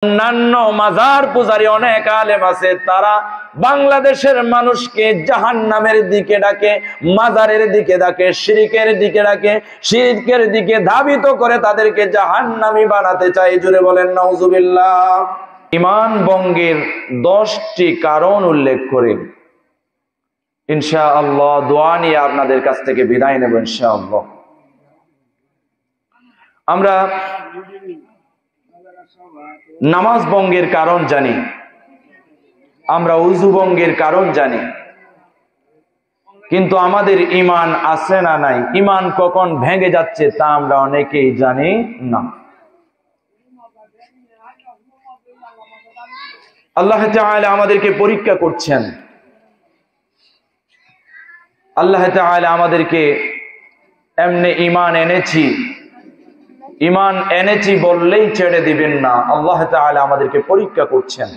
অন্যান্য মাজার পূজারী অনেক আলেম আছে, তারা বাংলাদেশের মানুষকে জাহান্নামের দিকে ডাকে, মাজারের দিকে ডাকে, শিরকের দিকে ডাকে, শিরকের দিকে ধাবিত করে তাদেরকে জাহান্নামী বানাতে চায়। জোরে বলেন নাউজুবিল্লাহ। ঈমান ভঙ্গের 10টি কারণ উল্লেখ করে ইনশাআল্লাহ দোয়া নিয়ে আপনাদের কাছ থেকে বিদায় নেব ইনশাআল্লাহ। আমরা নামাজ ভঙ্গের কারণ জানি, আমরা উযু ভঙ্গের কারণ জানি, কিন্তু আমাদের ঈমান আছে না নাই, ঈমান কখন ভেঙে যাচ্ছে তা আমরা অনেকেই জানি না। আল্লাহ তাআলা আমাদেরকে পরীক্ষা করছেন। আল্লাহ তাআলা আমাদেরকে এমনি ঈমান এনেছি বললেই ছেড়ে দিবেন না। আল্লাহ তাআলা আমাদেরকে পরীক্ষা করছেন।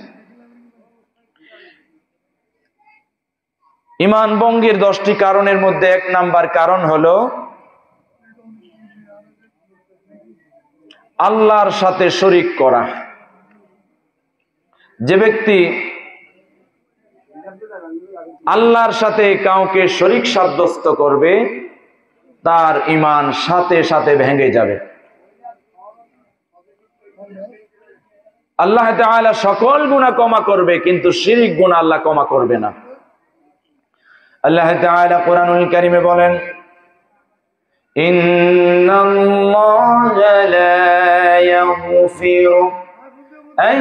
ঈমান ভঙ্গের 10টি কারণের মধ্যে 1 নাম্বার কারণ হলো আল্লাহর সাথে শরীক করা। যে ব্যক্তি আল্লাহর সাথে কাউকে শরীক সাব্যস্ত করবে তার ঈমান সাথে সাথে ভেঙে যাবে। আল্লাহ তাআলা সকল গুনাহ ক্ষমা করবে, কিন্তু শিরক গুনাহ আল্লাহ ক্ষমা করবে না। আল্লাহ তাআলা কোরআনুল কারীমে বলেন, ইন্নাল্লাহা লা ইয়াগফিরু আন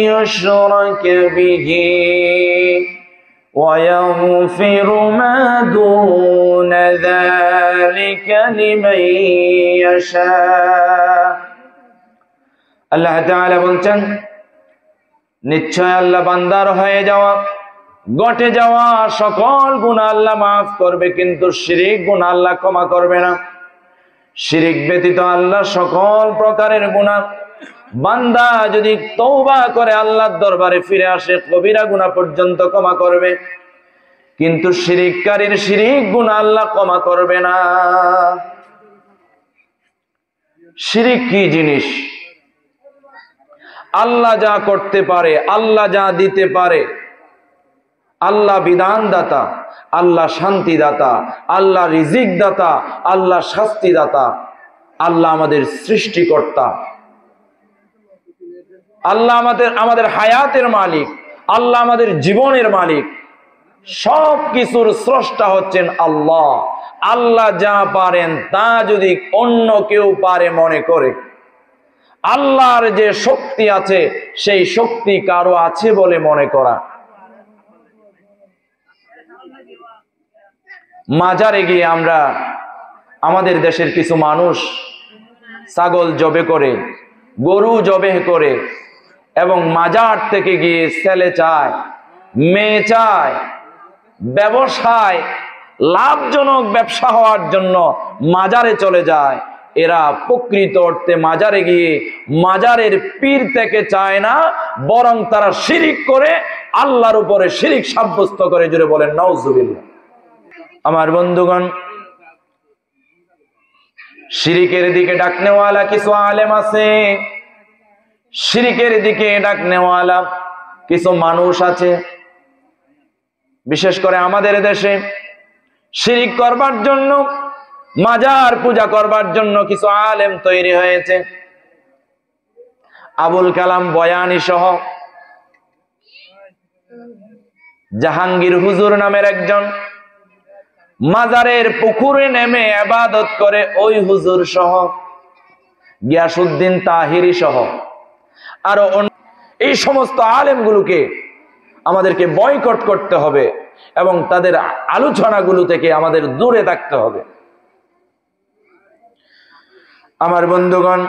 ইউশরাকা বিহি ওয়া ইয়াগফিরু মা দুনা যালিকা লিমান ইয়াশা। আল্লাহ তাআলা বলছেন, নিশ্চয় আল্লাহ বান্দার হয়ে যাওয়া ঘটে যাওয়া সকল গুনাহ আল্লাহ মাফ করবে, কিন্তু শিরক গুনাহ আল্লাহ ক্ষমা করবে না। শিরক ব্যতীত আল্লাহ সকল প্রকারের গুনাহ বান্দা যদি তওবা করে আল্লাহর দরবারে ফিরে আসে কবিরা গুনাহ পর্যন্ত ক্ষমা করবে, কিন্তু শিরককারীর শিরক গুনাহ আল্লাহ ক্ষমা করবে না। শিরক কি জিনিস? আল্লাহ যা করতে পারে, আল্লাহ যা দিতে পারে, আল্লাহ বিধানদাতা, আল্লাহ শান্তিদাতা, আল্লাহ রিজিক দাতা, আল্লাহ শাস্তিদাতা, আল্লাহ আমাদের সৃষ্টিকর্তা, আল্লাহ আমাদের হায়াতের মালিক, আল্লাহ আমাদের জীবনের মালিক, সব কিছুর স্রষ্টা হচ্ছেন আল্লাহ। আল্লাহ যা পারেন তা যদি অন্য কেউ পারে মনে করে, আল্লাহর যে শক্তি আছে সেই শক্তি কারো আছে বলে মনে করা, মাজারে গিয়ে আমরা আমাদের দেশের কিছু মানুষ ছাগল জবে করে, গরু জবে করে এবং মাজার থেকে গিয়ে ছেলে চায়, মেয়ে চায়, ব্যবসায় লাভজনক ব্যবসা হওয়ার জন্য মাজারে চলে যায়। এরা প্রকৃত অর্থে মাজারে গিয়ে মাজারের পীর থেকে চায় না, বরং তারা শিরিক করে আল্লাহর উপরে শিরিক সাব্যস্ত করে। জুড়ে বলেন নাউজুবিল্লাহ। আমার বন্ধুগণ, শিরিকের দিকে ডাকনেওয়ালা কিছু আলেম আছে, শিরিকের দিকে ডাকনেওয়ালা কিছু মানুষ আছে। বিশেষ করে আমাদের দেশে শিরিক করবার জন্য, মাজার পূজা করবার জন্য কিছু আলেম তৈরি হয়েছে। আবুল কালাম বয়ানী সহ জাহাঙ্গীর হুজুর নামের একজন মাজারের পুকুরে নেমে ইবাদত করে, ওই হুজুর সহ গিয়াসউদ্দিন তাহিরি সহ আরো এই সমস্ত আলেমগুলোকে আমাদেরকে বয়কট করতে হবে এবং তাদের আলোচনাগুলো থেকে আমাদের দূরে থাকতে হবে। আমার বন্ধুগণ,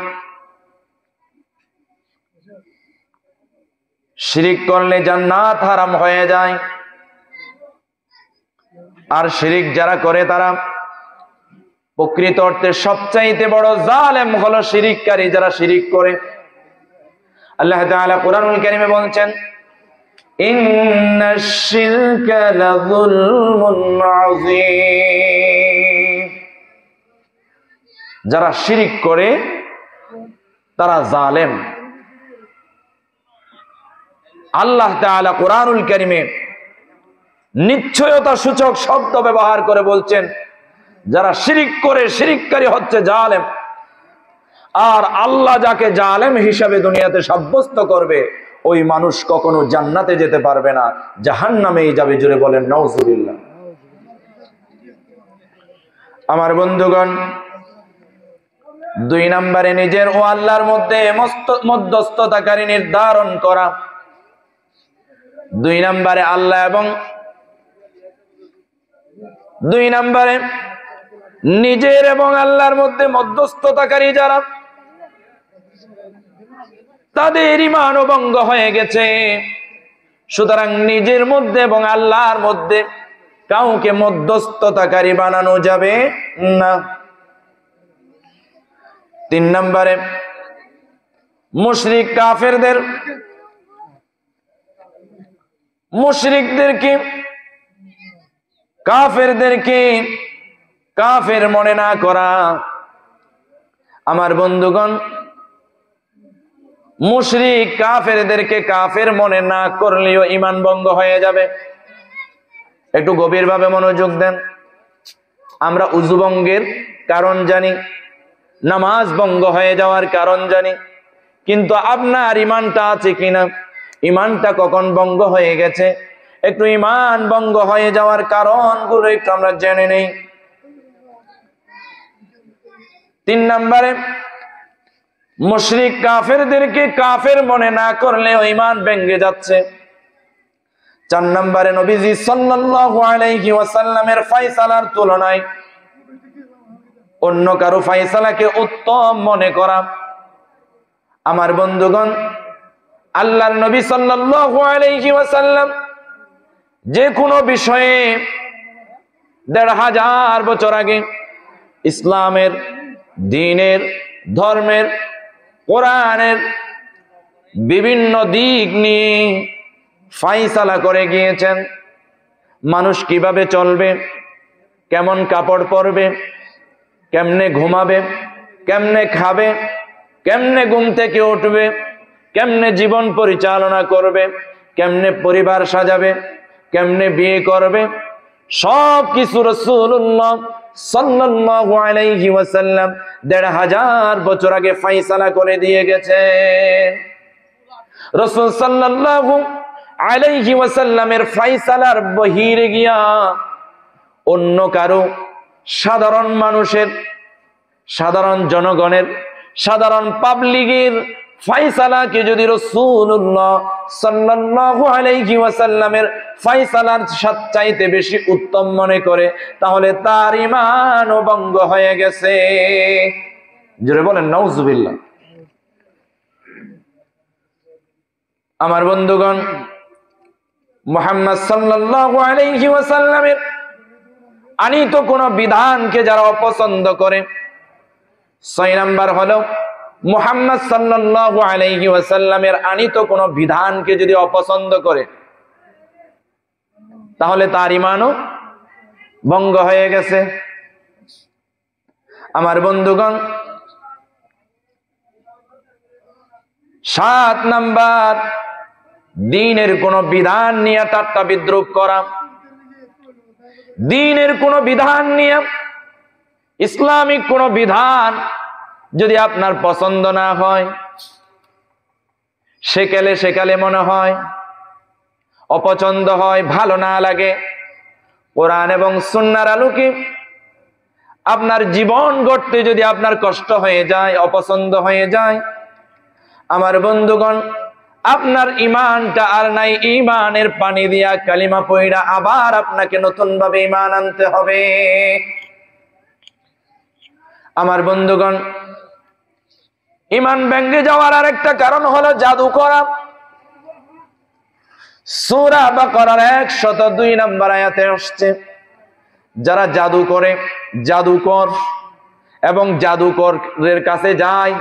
শিরিক করলে জান্নাত হারাম হয়ে যায়। আর শিরিক যারা করে তারা প্রকৃত অর্থে সবচাইতে বড় জালেম হলো শিরিককারী, যারা শিরিক করে। আল্লাহ তাআলা কোরআনুল কারীমে বলছেন, ইন্নাশ শিরকা লাযুলমুন আযীম। যারা শিরিক করে তারা জালেম। আল্লাহ তাআলা কোরআনুল কারীমে নিশ্চয়তা সূচক শব্দ ব্যবহার করে বলছেন, যারা শিরিক করে শিরিককারী হচ্ছে জালেম। আর আল্লাহ যাকে জালেম হিসাবে দুনিয়াতে সাব্যস্ত করবে, ওই মানুষ কখনো জান্নাতে যেতে পারবে না, জাহান্নামেই যাবে। জোরে বলেন নাউজুবিল্লাহ। আমার বন্ধুগণ, 2 নম্বরে নিজের ও আল্লাহর মধ্যে মধ্যস্থতাকারী নির্ধারণ করা। 2 নম্বরে আল্লাহ এবং 2 নম্বরে নিজের এবং আল্লাহর মধ্যে মধ্যস্থতাকারী যারা, তাদের ঈমানও ভঙ্গ হয়ে গেছে। সুতরাং নিজের মধ্যে এবং আল্লাহর মধ্যে কাউকে মধ্যস্থতাকারী বানানো যাবে না। 3 নম্বরে মুশরিক কাফেরদেরকে কাফের মনে না করা। আমার বন্ধুগণ, মুশরিক কাফেরদেরকে কাফের মনে না করলেও ঈমান ভঙ্গ হয়ে যাবে। একটু গভীরভাবে মনোযোগ দেন। আমরা উযু ভঙ্গের কারণ জানি, নামাজ ভঙ্গ হয়ে যাওয়ার কারণ জানি, কিন্তু আপনার ঈমানটা আছে কিনা, ঈমানটা কখন ভঙ্গ হয়ে গেছে, একটু ঈমান ভঙ্গ হয়ে যাওয়ার কারণগুলো একটু আমরা জেনে নেই। 3 নম্বরে মুশরিক কাফেরদেরকে কাফের মনে না করলে ঈমান ভেঙে যাচ্ছে। 4 নম্বরে নবীজি সাল্লাল্লাহু আলাইহি ওয়াসাল্লামের ফয়সালার তুলনায় অন্য কারো ফয়সালাকে উত্তম মনে করা। আমার বন্ধুগণ, আল্লাহর নবী সাল্লাল্লাহু আলাইহি ওয়াসাল্লাম যে কোনো বিষয়ে 1500 বছর আগে ইসলামের, দ্বীনের, ধর্মের, কোরআনের বিভিন্ন দিক নিয়ে ফয়সালা করে গিয়েছেন। মানুষ কিভাবে চলবে, কেমন কাপড় পরবে, কেমনে ঘুমাবে, কেমনে খাবে, কেমনে ঘুম থেকে উঠবে, কেমনে জীবন পরিচালনা করবে, কেমনে পরিবার সাজাবে, কেমনে বিয়ে করবে, সব কিছু রাসূলুল্লাহ সাল্লাল্লাহু আলাইহি ওয়াসাল্লাম 1500 বছর আগে ফয়সালা করে দিয়ে গেছেন। রাসূল সাল্লাল্লাহু আলাইহি ওয়াসাল্লামের ফয়সালার বহিরে গিয়া অন্য কারো, সাধারণ মানুষের, সাধারণ জনগণের, সাধারণ পাবলিকের ফয়সালাকে যদি রাসূলুল্লাহ সাল্লাল্লাহু আলাইহি ওয়াসাল্লামের ফয়সালার চাইতে বেশি উত্তম মনে করে, তাহলে তার ঈমানও ভঙ্গ হয়ে গেছে। জোরে বলেন নাউজুবিল্লাহ। আমার বন্ধুগণ, মুহাম্মদ সাল্লাল্লাহু আলাইহি ওয়াসাল্লামের আনিত কোন বিধানকে যারা অপছন্দ করে, 6 নাম্বার হলো মুহাম্মদ সাল্লাল্লাহু আলাইহি ওয়াসাল্লামের আনিত কোন বিধানকে যদি অপছন্দ করে, তাহলে তার ঈমানও ভঙ্গ হয়ে গেছে। আমার বন্ধুগণ, 7 নাম্বার, দ্বীনের কোন বিধান নিয়ে ঠাট্টা বিদ্রূপ করা। দ্বীনের কোন বিধান নিয়ে, ইসলামিক কোন বিধান যদি আপনার পছন্দ না হয়, সেকালে মনে হয়, অপছন্দ হয়, ভালো না লাগে, কোরআন এবং সুন্নাহর আলোকে আপনার জীবন গড়তে যদি আপনার কষ্ট হয়ে যায়, অপছন্দ হয়ে যায়, আমার বন্ধুগণ, আপনার ঈমানটা আর নাই। ঈমানের পানি দিয়া কালিমা পয়রা আবার আপনাকে নতুন ভাবে ঈমান আনতে হবে। আমার বন্ধুগণ, ঈমান ভেঙে যাওয়ার আরেকটা কারণ হলো জাদু করা। সূরা বাকারার 102 নম্বর আয়াতে আসছে, যারা জাদু করে, জাদুকর এবং জাদুকরের কাছে যায়,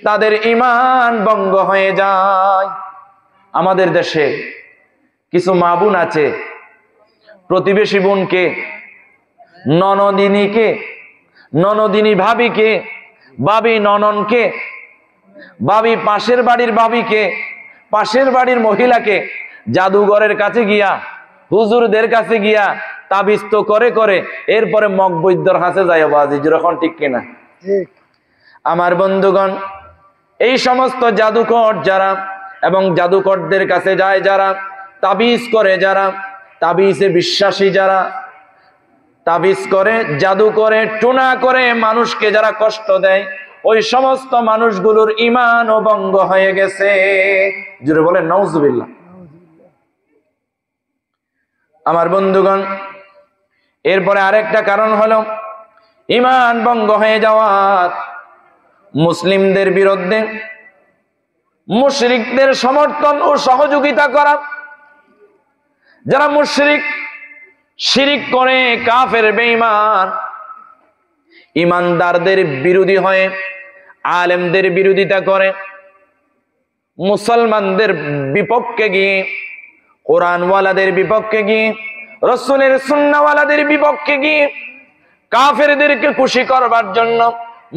তাদের ঈমান ভঙ্গ হয়ে যায়। আমাদের দেশে কিছু মা বোন আছে, প্রতিবেশী বোনকে, ননদিনী ভাবিকে, ভাবি নননকে, ভাবি পাশের বাড়ির ভাবিকে, পাশের বাড়ির মহিলাকে জাদুঘরের কাছে গিয়া, হুজুরদের কাছে গিয়া তাবিজ তো করে করে এরপরে মগবৈদ্যর কাছে যায় বাজি, যখন ঠিক কিনা? আমার বন্ধুগণ, এই সমস্ত জাদুকর যারা এবং জাদুকরদের কাছে যায় যারা, তাবিজ করে যারা, তাবিজে বিশ্বাসী যারা, তাবিজ করে, জাদু করে, টুনা করে মানুষকে যারা কষ্ট দেয়, ওই সমস্ত মানুষগুলোর ঈমানও ভঙ্গ হয়ে গেছে। জোরে বলেন নাউজুবিল্লাহ। আমার বন্ধুগণ, এরপরে আরেকটা কারণ হলো ঈমান ভঙ্গ হয়ে যাওয়ার, মুসলিমদের বিরুদ্ধে মুশরিকদের সমর্থন ও সহযোগিতা করা। যারা মুশরিক, শিরিক করে, কাফের বেঈমান, ইমানদারদের বিরোধী হয়ে আলেমদের বিরোধিতা করে, মুসলমানদের বিপক্ষে গিয়ে, কোরআনওয়ালাদের বিপক্ষে গিয়ে, রাসূলের সুন্নাহওয়ালাদের বিপক্ষে গিয়ে, কাফেরদেরকে খুশি করবার জন্য,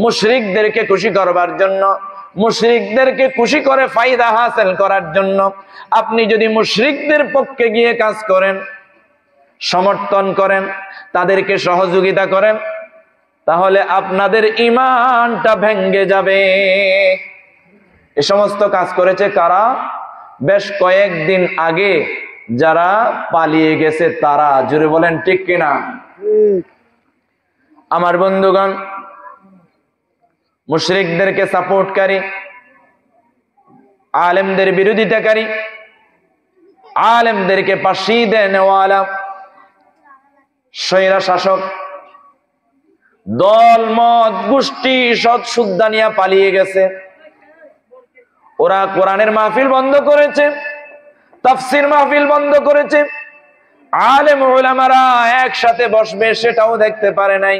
মুশরিকদেরকে খুশি করবার জন্য, মুশরিকদেরকে খুশি করে ফায়দা হাসিল করার জন্য আপনি যদি মুশরিকদের পক্ষে গিয়ে কাজ করেন, সমর্থন করেন, তাদেরকে সহযোগিতা করেন, তাহলে আপনাদের ঈমানটা ভেঙে যাবে। এই সমস্ত কাজ করেছে কারা? বেশ কয়েকদিন আগে যারা পালিয়ে গেছে তারা। জোরে বলেন ঠিক কিনা? আমার বন্ধুগণ, মুশরিকদেরকে সাপোর্টকারী, আলেমদের বিরোধিতাকারী, আলেমদেরকে পাশিয়ে নেওয়ালা স্বৈরা শাসক দল, মত, গোষ্ঠী সৎ সুদ্ধা নিয়ে পালিয়ে গেছে। ওরা কোরআনের মাহফিল বন্ধ করেছে, তাফসীর মাহফিল বন্ধ করেছে, আলেম উলামারা একসাথে বসবে সেটাও দেখতে পারে নাই।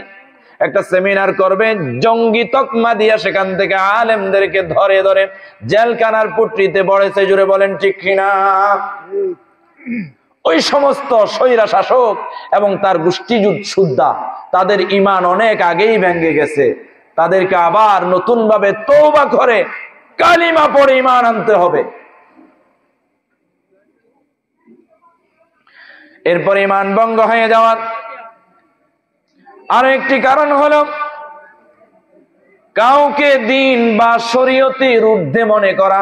একটা সেমিনার করবে, জঙ্গি তকমা দিয়া সেখান থেকে আলেমদেরকে ধরে ধরে জেলখানার পুট্রিতে বড়েছে। জুড়ে বলেন ঠিক কিনা? ওই সমস্ত স্বৈরা শাসক এবং তার গোষ্ঠী সুদ্ধা, তাদের ঈমান অনেক আগেই ভেঙে গেছে। তাদেরকে আবার নতুন ভাবে তওবা করে কালিমা পড়ে ঈমান আনতে হবে। এরপর ঈমান ভঙ্গ হয়ে যাওয়ার আরো একটি কারণ হলো কাউকে দিন বা শরীয়তের ঊর্ধ্বে মনে করা।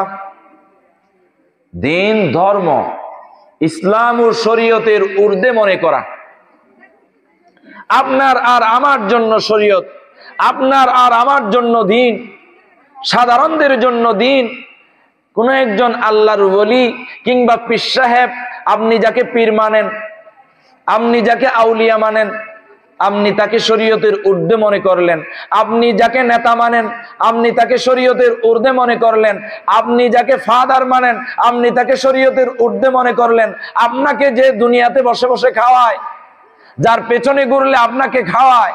দিন, ধর্ম, ইসলাম ও শরীয়তের ঊর্ধ্বে মনে করা। আপনার আর আমার জন্য শরীয়ত, আপনার আর আমার জন্য দিন, সাধারণদের জন্য দিন। কোন একজন আল্লাহর ওলি কিংবা পীর সাহেব, আপনি যাকে পীর মানেন, আপনি যাকে আউলিয়া মানেন, আপনি তাকে শরীয়তের ঊর্ধ্বে মনে করলেন। আপনি যাকে নেতা মানেন, আপনি তাকে শরীয়তের ঊর্ধ্বে মনে করলেন। আপনি যাকে ফাদার মানেন, আপনি তাকে শরীয়তের ঊর্ধ্বে মনে করলেন। আপনাকে যে দুনিয়াতে বসে বসে খাওয়ায়, যার পেছনে ঘুরলে আপনাকে খাওয়ায়,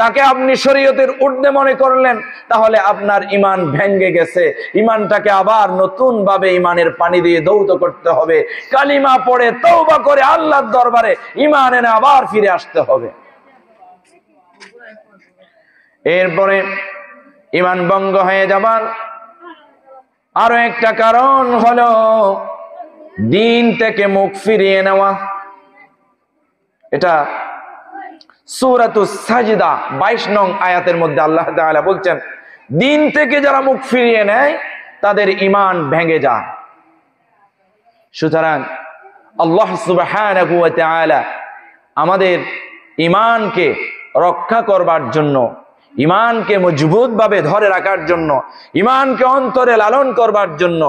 তাকে আপনি শরীয়তের ঊর্ধ্বে মনে করলেন। তাহলে আপনার ঈমান ভেঙে গেছে। ঈমানটাকে আবার নতুন ভাবে ঈমানের পানি দিয়ে ধৌত করতে হবে। কালিমা পড়ে তওবা করে আল্লাহর দরবারে ঈমান এনে আবার ফিরে আসতে হবে। এরপরে ঈমান ভঙ্গ হয়ে যাবার আরো একটা কারণ হলো দিন থেকে মুখ ফিরিয়ে নেওয়া। এটা সূরাতুস সাজদা 22 নং আয়াতের মধ্যে আল্লাহ তাআলা বলছেন, দিন থেকে যারা মুখ ফিরিয়ে নেয় তাদের ঈমান ভেঙে যায়। সুতরাং আল্লাহ সুবহানাহু ওয়া তাআলা আমাদের ঈমানকে রক্ষা করবার জন্য, ঈমানকে মজবুত ভাবে ধরে রাখার জন্য, ঈমানকে অন্তরে লালন করবার জন্য,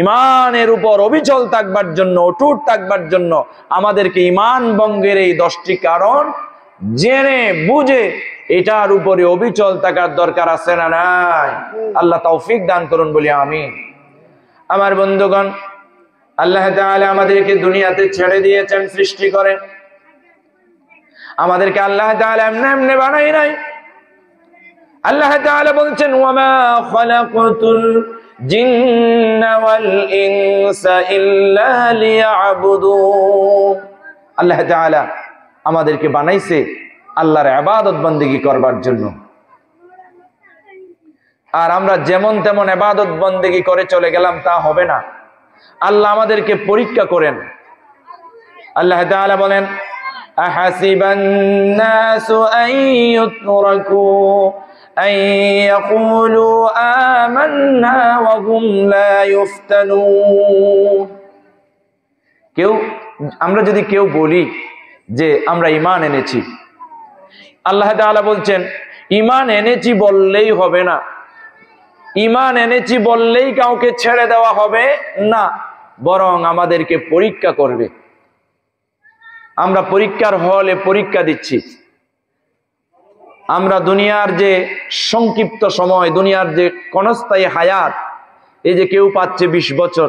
ঈমানের উপর অবিচল থাকবার জন্য, অটুট থাকবার জন্য আমাদেরকে ঈমান ভঙ্গের এই 10টি কারণ জেনে বুঝে এটার উপরে অবিচল থাকার দরকার আছে না নাই? আল্লাহ তৌফিক দান করুন বলি আমিন। আমার বন্ধুগণ, আল্লাহ তাআলা আমাদেরকে দুনিয়াতে ছেড়ে দিয়েছেন সৃষ্টি করে। আমাদেরকে আল্লাহ তাআলা এমনি এমনি বানাই নাই। আল্লাহ তাআলা বলছেন, ওয়ামা খালাকাতুল জিন্না ওয়াল ইনসা ইল্লা লিয়াবুদুন। আল্লাহ তাআলা আমাদেরকে বানাইছে আল্লাহর ইবাদত বন্দেগী করবার জন্য। আর আমরা যেমন তেমন ইবাদত বন্দেগী করে চলে গেলাম তা হবে না। আল্লাহ আমাদেরকে পরীক্ষা করেন। আল্লাহ তাআলা বলেন, আহাসিবান নাসু আন ইউতরাকু আন ইয়াকুলু আমান্না ওয়া হুম লা ইফতানুন। আমরা যদি কেউ বলি যে আমরা ঈমান এনেছি, আল্লাহ তাআলা বলছেন ঈমান এনেছি বললেই হবে না, ঈমান এনেছি বললেই কাউকে ছেড়ে দেওয়া হবে না, বরং আমাদেরকে পরীক্ষা করবে। আমরা পরীক্ষার হলে পরীক্ষা দিচ্ছি। আমরা দুনিয়ার যে সংক্ষিপ্ত সময়, দুনিয়ার যে ক্ষণস্থায়ী হায়াত, এই যে কেউ পাচ্ছে 20 বছর,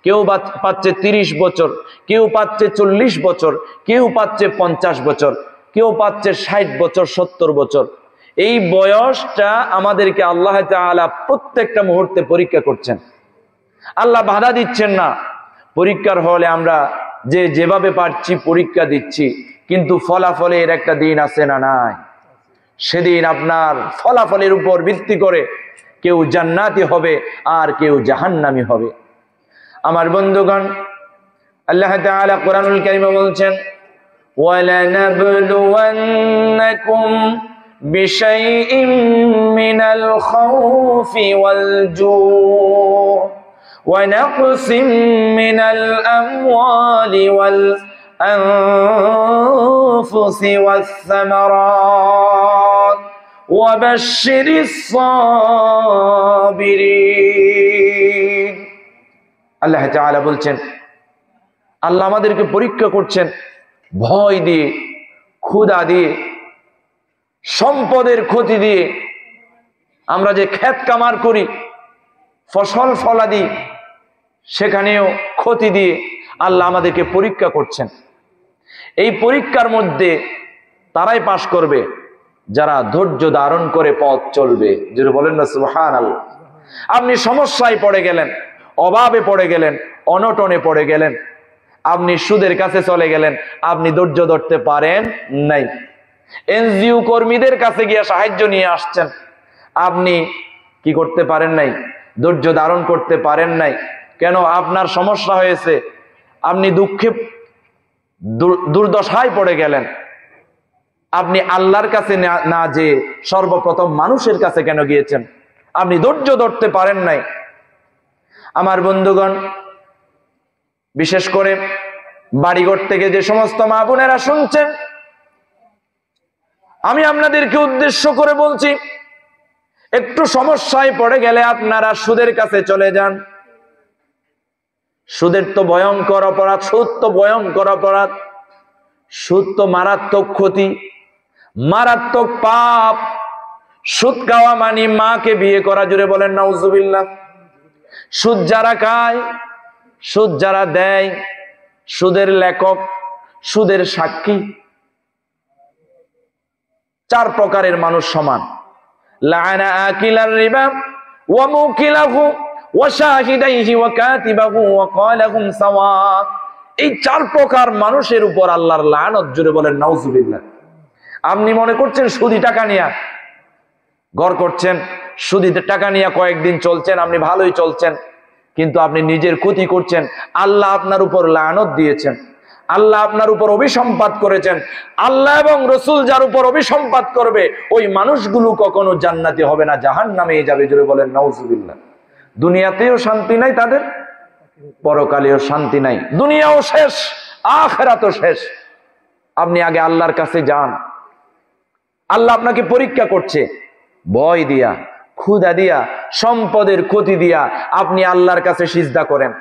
কেউ পাচ্ছে 30 বছর, কেউ পাচ্ছে 40 বছর, কেউ পাচ্ছে 50 বছর, কেউ পাচ্ছে 60 বছর, 70 বছর। এই বয়সটা আমাদেরকে আল্লাহ তাআলা প্রত্যেকটা মুহূর্তে পরীক্ষা করছেন। আল্লাহ বাধা দিচ্ছেন না। পরীক্ষার হলে আমরা যেভাবে পারছি পরীক্ষা দিচ্ছি, কিন্তু ফলাফলের একটা দিন আছে না নাই? সেদিন আপনার ফলাফলের উপর ভিত্তি করে কেউ জান্নাতি হবে আর কেউ জাহান্নামী হবে। আমার বন্ধুগণ, আল্লাহ তাআলা কোরআনুল কারীমে বলছেন, ওয়ালানাবলুওয়ান্নাকুম বিশাইইম মিনাল খাউফি ওয়াল জু' ওয়া নাকসিম মিনাল আমওয়ালি ওয়াল আনফুসি ওয়াস সামারাত ওয়া বাশশিরিস সাবিরিন। আল্লাহ তাআলা বলছেন, আল্লাহ আমাদেরকে পরীক্ষা করছেন ভয় দিয়ে, ক্ষুধা দিয়ে, সম্পদের ক্ষতি দিয়ে। আমরা যে ক্ষেত কামার করি, ফসল ফলাদি, সেখানেও ক্ষতি দিয়ে আল্লাহ আমাদেরকে পরীক্ষা করছেন। এই পরীক্ষার মধ্যে তারাই পাশ করবে যারা ধৈর্য ধারণ করে পথ চলবে। যদি বলেন না সুবহানাল্লাহ। আপনি সমস্যায় পড়ে গেলেন, অভাবে পড়ে গেলেন, অনটনে পড়ে গেলেন, আপনি সুদের কাছে চলে গেলেন, আপনি ধৈর্য ধরতে পারেন নাই। এনজিও কর্মীদের কাছে গিয়ে সাহায্য নিয়ে আসছেন, আপনি কি করতে পারেন নাই? ধৈর্য ধারণ করতে পারেন নাই। কেন? আপনার সমস্যা হয়েছে, আপনি দুঃখে দুর্দশায় পড়ে গেলেন। আপনি আল্লাহর কাছে না যে সর্বপ্রথম মানুষের কাছে কেন গিয়েছেন? আপনি ধৈর্য ধরতে পারেন নাই। আমার বন্ধুগণ, বিশেষ করে বাড়িঘর থেকে যে সমস্ত মা বোনেরা শুনছেন, আমি আপনাদেরকে উদ্দেশ্য করে বলছি, একটু সমস্যায় পড়ে গেলে আপনারা সুদের কাছে চলে যান। সুদের তো ভয়ঙ্কর অপরাধ, সুদ তো ভয়ঙ্কর অপরাধ, সুদ তো মারাত্মক ক্ষতি, মারাত্মক পাপ। সুদ খাওয়া মানে মাকে বিয়ে করা। জুড়ে বলেন নাউজুবিল্লাহ। সুদ যারা খায়, সুদ যারা দেয়, সুদের লেখক, সুদের সাক্ষী, 4 প্রকারের মানুষ সমান। লাআনা আকিলার রিবা ওয়া মুকিলাহু ওয়া শাহিদাইহি ওয়া কাতিবাহু ওয়া ক্বালাহুম সাওয়া। এই 4 প্রকার মানুষের উপর আল্লাহর লানত। জুড়ে বলেন নাউজুবিল্লাহ। আপনি মনে করছেন সুদি টাকা নিয়ে ঘর করছেন, সুদি টাকা নিয়ে কয়েকদিন চলছেন, আপনি ভালোই চলছেন, কিন্তু আপনি নিজের ক্ষতি করছেন। আল্লাহ আপনার উপর লানত দিয়েছেন, আল্লাহ আপনার উপর অভিসম্পাত করেছেন। আল্লাহ এবং রসুল যার উপর অভিসম্পাত করবে, ওই মানুষগুলো কখনো জান্নাতি হবে না, জাহান্নামে যাবে। জুড়ে বলেন নাউজুবিল্লাহ। দুনিয়াতেও শান্তি নাই তাদের, পরকালেও শান্তি নাই। দুনিয়াও শেষ, আখিরাতও শেষ। আপনি আগে আল্লাহর কাছে যান। আল্লাহ আপনাকে পরীক্ষা করছে, ভয় দিয়া, ক্ষুধা দিয়া, সম্পদের ক্ষতি দিয়া আপনি আল্লাহর কাছে সিজদা করেন।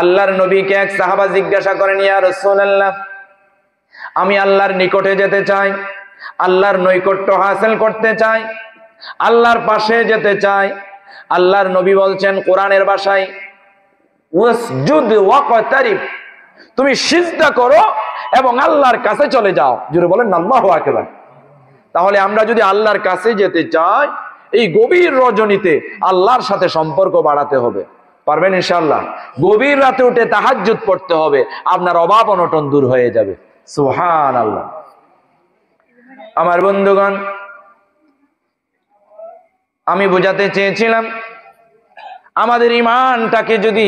আল্লাহর নবীকে এক সাহাবা জিজ্ঞাসা করেন, ইয়া রাসূলুল্লাহ, আমি আল্লাহর নিকটে যেতে চাই, আল্লাহর নৈকট্য হাসিল করতে চাই, আল্লাহর পাশে যেতে চাই। আল্লাহর নবী বলছেন কোরআনের ভাষায়, ওয়াসজুদ ওয়াকতারিব, তুমি সিজদা করো এবং আল্লাহর কাছে চলে যাও। জোরে বলেন আল্লাহু আকবার। তাহলে আমরা যদি আল্লাহর কাছে যেতে চাই, এই গভীর রজনীতে আল্লাহর সাথে সম্পর্ক বাড়াতে হবে। পারবেন ইনশাআল্লাহ? গভীর রাতে উঠে তাহাজ্জুদ পড়তে হবে, আপনার অভাব অনটন দূর হয়ে যাবে। সুবহানাল্লাহ। আমার বন্ধুগণ, আমি বোঝাতে চেয়েছিলাম আমাদের ঈমানটাকে যদি